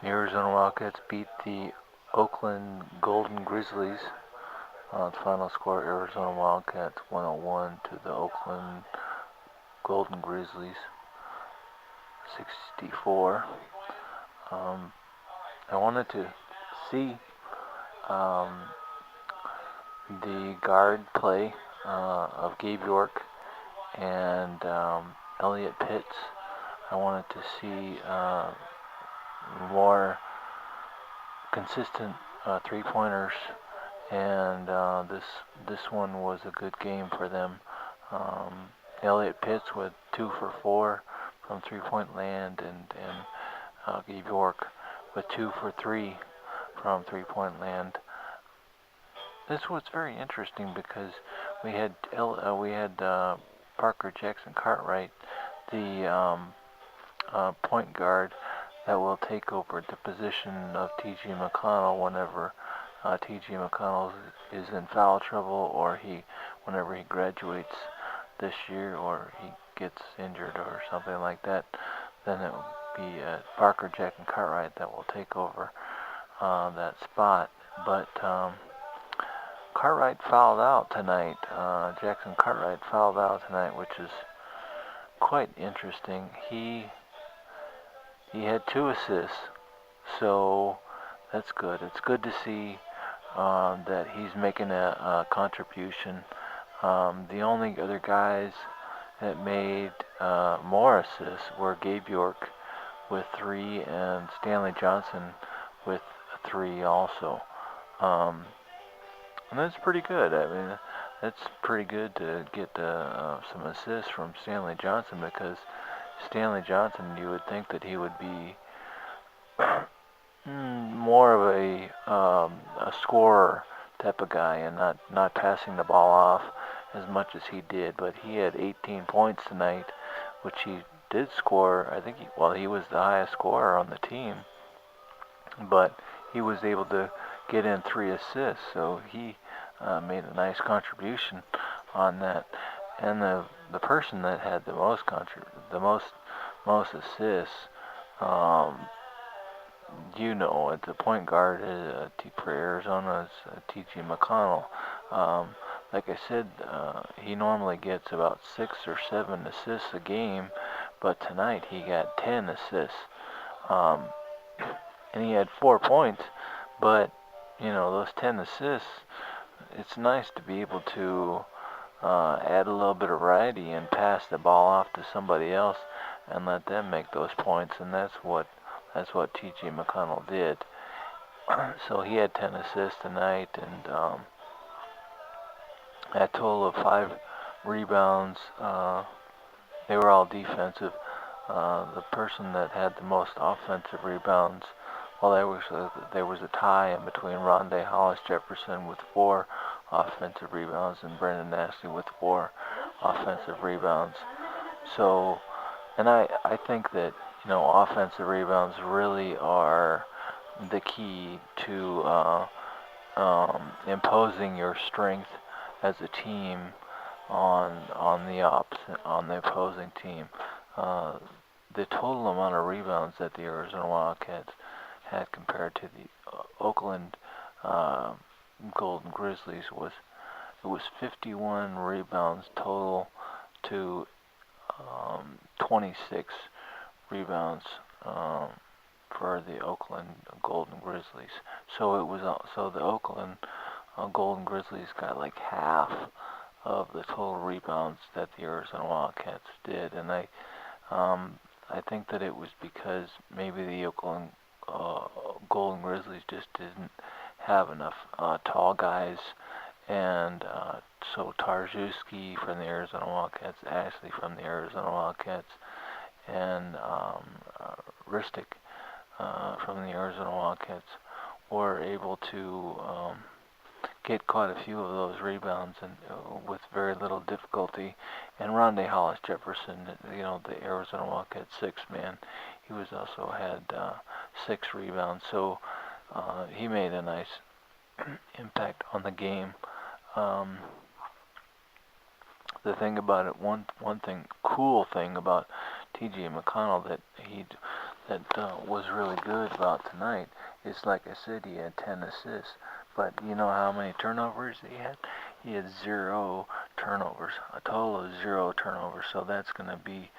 The Arizona Wildcats beat the Oakland Golden Grizzlies. The final score: Arizona Wildcats 101 to the Oakland Golden Grizzlies 64. I wanted to see um, the guard play of Gabe York and Elliot Pitts. I wanted to see more consistent three-pointers, and this one was a good game for them. Um, Elliot Pitts with 2 for 4 from three-point land, and Gabe York with 2 for 3 from three-point land. This was very interesting because we had Parker Jackson-Cartwright, the point guard that will take over the position of T.J. McConnell whenever T.J. McConnell is in foul trouble, or whenever he graduates this year, or he gets injured or something like that. Then it will be Parker Jackson-Cartwright that will take over that spot. But Cartwright fouled out tonight. Jackson-Cartwright fouled out tonight, which is quite interesting. He had 2 assists, so that's good. It's good to see that he's making a contribution. The only other guys that made more assists were Gabe York with 3 and Stanley Johnson with 3 also. And that's pretty good. I mean, that's pretty good to get some assists from Stanley Johnson, because Stanley Johnson, you would think that he would be more of a scorer type of guy, and not passing the ball off as much as he did. But he had 18 points tonight, which he did score. I think he was the highest scorer on the team, but he was able to get in 3 assists, so he made a nice contribution on that. And the person that had the most assists, at the point guard for Arizona is T.J. McConnell. Like I said, he normally gets about 6 or 7 assists a game, but tonight he got 10 assists. And he had 4 points, but those 10 assists, it's nice to be able to add a little bit of variety and pass the ball off to somebody else and let them make those points, and that's what T.J. McConnell did. So he had 10 assists tonight, and a total of 5 rebounds. They were all defensive. The person that had the most offensive rebounds, well, there was a tie in between Rondé Hollis-Jefferson with 4 offensive rebounds and Brendan Nasty with 4 offensive rebounds. So, and I think that offensive rebounds really are the key to imposing your strength as a team on the opposing team. The total amount of rebounds that the Arizona Wildcats had compared to the Oakland Golden Grizzlies was 51 rebounds total to 26 rebounds for the Oakland Golden Grizzlies. So the Oakland Golden Grizzlies got like half of the total rebounds that the Arizona Wildcats did, and I think that it was because maybe the Oakland Golden Grizzlies just didn't have enough tall guys, and so Tarjewski from the Arizona Wildcats, Ashley from the Arizona Wildcats, and Ristic from the Arizona Wildcats were able to get quite a few of those rebounds, and with very little difficulty. And Rondé Hollis-Jefferson, the Arizona Wildcats 6-man, he also had 6 rebounds, so he made a nice impact on the game. The thing about it, cool thing about T.J. McConnell, that was really good about tonight is, like I said, he had 10 assists. But you know how many turnovers he had? He had 0 turnovers, a total of 0 turnovers. So that's going to be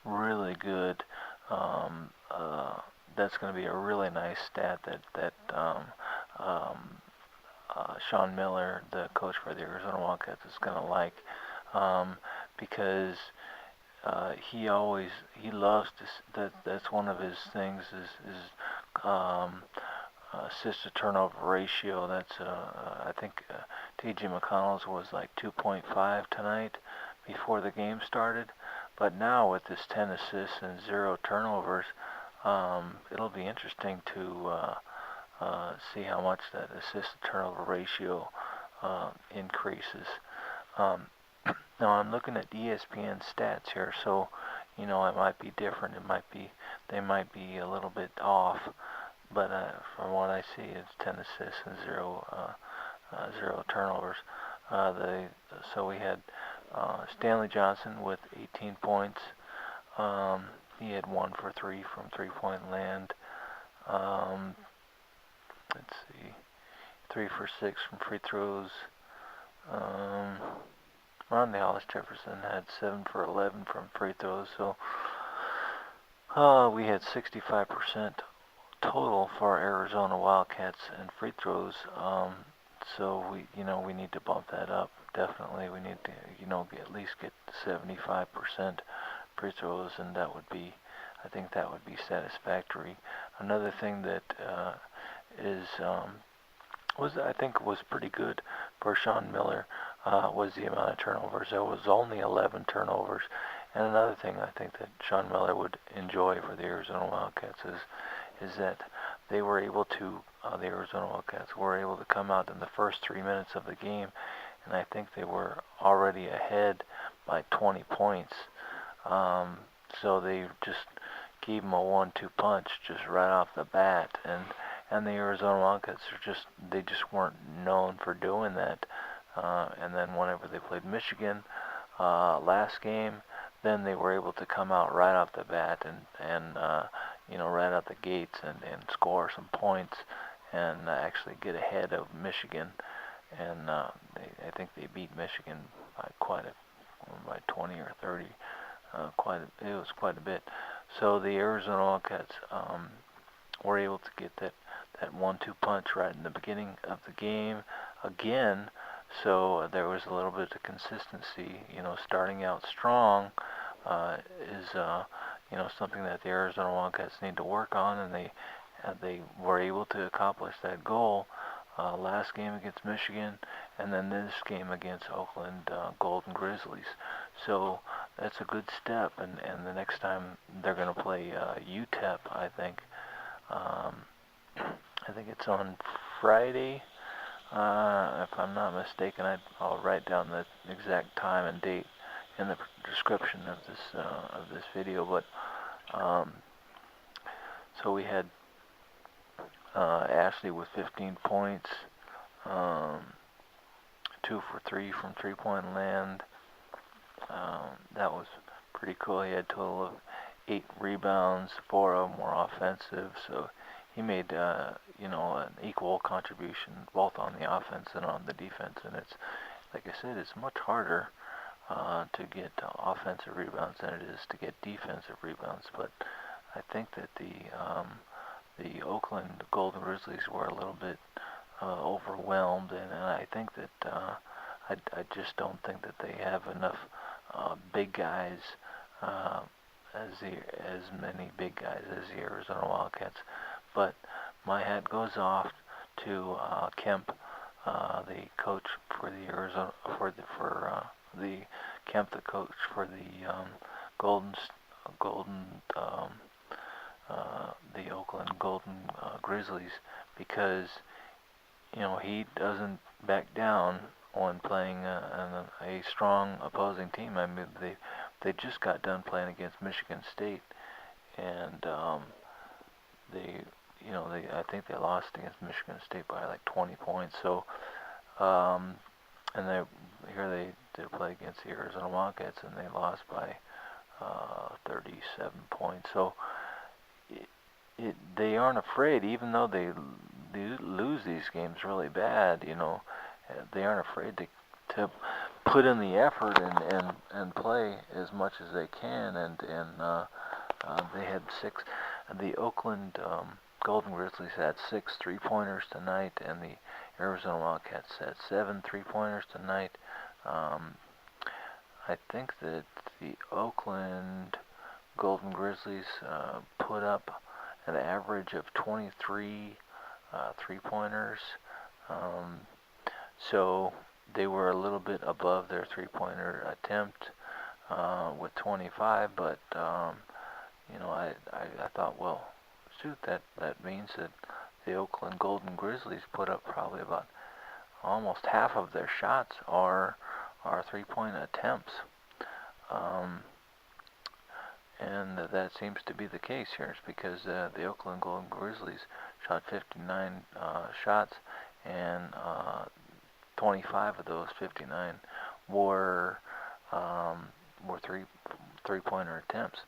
really good. Um, uh, that's going to be a really nice stat that Sean Miller, the coach for the Arizona Wildcats, is going to like, um, because he loves that's one of his things is um, assist to turnover ratio. That's I think T.J. McConnell's was like 2.5 tonight before the game started, but now with this 10 assists and 0 turnovers, it'll be interesting to see how much that assist to turnover ratio increases. Um, Now I'm looking at ESPN stats here, so you know it might be different. They might be a little bit off, but from what I see, it's 10 assists and 0 turnovers. So we had Stanley Johnson with 18 points. He had 1 for 3 from 3-point land. Let's see, 3 for 6 from free throws. Ronnie Hollis-Jefferson had 7 for 11 from free throws, so we had 65% total for Arizona Wildcats and free throws. So we need to bump that up. Definitely, we need to at least get 75% free throws, and I think that would be satisfactory. Another thing that was pretty good for Sean Miller was the amount of turnovers. There was only 11 turnovers. And another thing I think that Sean Miller would enjoy for the Arizona Wildcats is that the Arizona Wildcats were able to come out in the first 3 minutes of the game, and I think they were already ahead by 20 points. So they just gave them a 1-2 punch just right off the bat, and the Arizona Wildcats they just weren't known for doing that. And then whenever they played Michigan last game, then they were able to come out right off the bat and right out the gates and score some points and actually get ahead of Michigan. And I think they beat Michigan by 20 or 30. It was quite a bit. So the Arizona Wildcats were able to get that 1-2 punch right in the beginning of the game again. So there was a little bit of consistency. Starting out strong is something that the Arizona Wildcats need to work on, and they were able to accomplish that goal last game against Michigan, and then this game against Oakland Golden Grizzlies. So that's a good step, and the next time they're going to play UTEP, I think. I think it's on Friday. If I'm not mistaken, I'll write down the exact time and date in the description of this video. But so we had Ashley with 15 points, 2 for 3 from 3-point land. That was pretty cool. He had a total of 8 rebounds, 4 of them were offensive. So he made an equal contribution both on the offense and on the defense. And it's, like I said, it's much harder to get offensive rebounds than it is to get defensive rebounds. But I think that the Oakland Golden Grizzlies were a little bit overwhelmed, and I think that I just don't think that they have enough big guys, as many big guys as the Arizona Wildcats. But my hat goes off to Kemp, the coach for the Arizona the Kemp, the coach for the the Oakland Golden Grizzlies, because he doesn't back down when playing a strong opposing team. I mean, they just got done playing against Michigan State, and I think they lost against Michigan State by like 20 points. So, and they play against the Arizona Wildcats, and they lost by 37 points. So they aren't afraid, even though they lose these games really bad. They aren't afraid to put in the effort and play as much as they can. They had six. The Oakland Golden Grizzlies had 6 3-pointers tonight, and the Arizona Wildcats had 7 3-pointers tonight. I think that the Oakland Golden Grizzlies put up an average of 23 3-pointers. So they were a little bit above their 3-pointer attempt with 25, but I thought, well, shoot, that means that the Oakland Golden Grizzlies put up probably about almost half of their shots are 3-point attempts. And that seems to be the case here, because the Oakland Golden Grizzlies shot 59 shots, and 25 of those 59 were 3-pointer attempts.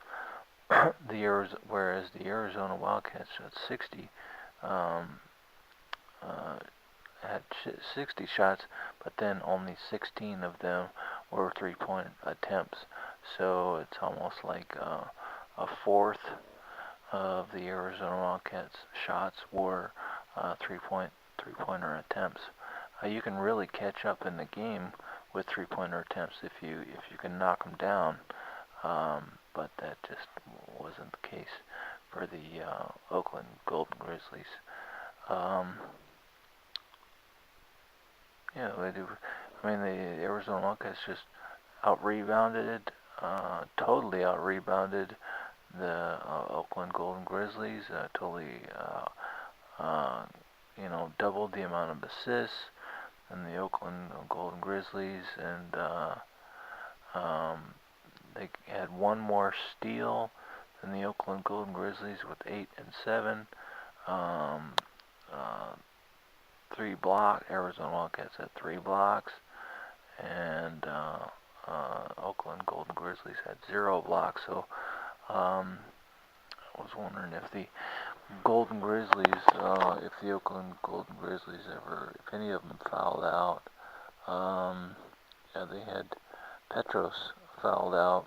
Whereas the Arizona Wildcats shot 60 had 60 shots, but then only 16 of them were 3-point attempts. So it's almost like a fourth of the Arizona Wildcats shots were 3-pointer attempts. You can really catch up in the game with 3-pointer attempts if you can knock them down, but that just wasn't the case for the Oakland Golden Grizzlies. They do. I mean, the Arizona Wildcats just out-rebounded, totally out-rebounded the Oakland Golden Grizzlies, totally, doubled the amount of assists than the Oakland Golden Grizzlies, and they had one more steal than the Oakland Golden Grizzlies with 8 and 7. 3 blocks. Arizona Wildcats had 3 blocks, and Oakland Golden Grizzlies had 0 blocks. So I was wondering if the Golden Grizzlies, if the Oakland Golden Grizzlies if any of them fouled out. They had Petros fouled out,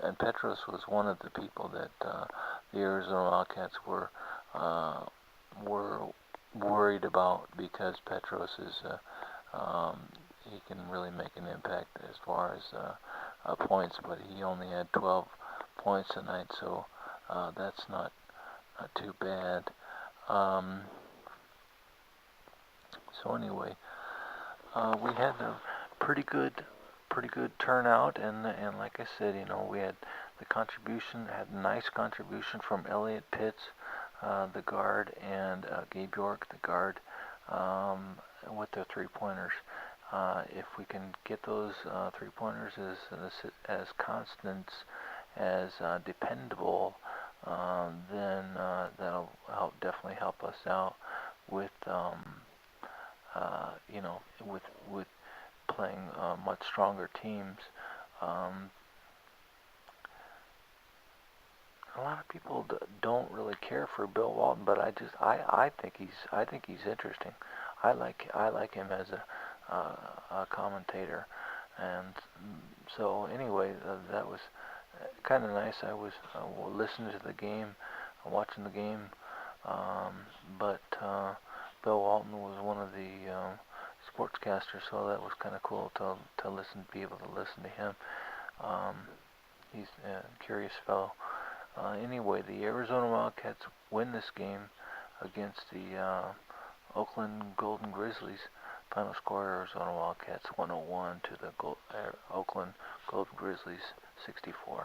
and Petros was one of the people that the Arizona Wildcats were worried about, because Petros is he can really make an impact as far as points, but he only had 12 points tonight, so that's not too bad. So anyway, we had a pretty good turnout, and like I said, we had had a nice contribution from Elliot Pitts, the guard, and Gabe York, the guard, with their 3-pointers. If we can get those 3-pointers as constant, as dependable, then that'll definitely help us out with with playing much stronger teams. A lot of people don't really care for Bill Walton, but I think he's interesting. I like him as a commentator, and so anyway, that was kind of nice. I was listening to the game, watching the game, but Bill Walton was one of the sportscasters, so that was kind of cool to be able to listen to him. He's a curious fellow. Anyway, the Arizona Wildcats win this game against the Oakland Golden Grizzlies. Final score: Arizona Wildcats 101 to the Oakland Golden Grizzlies 64.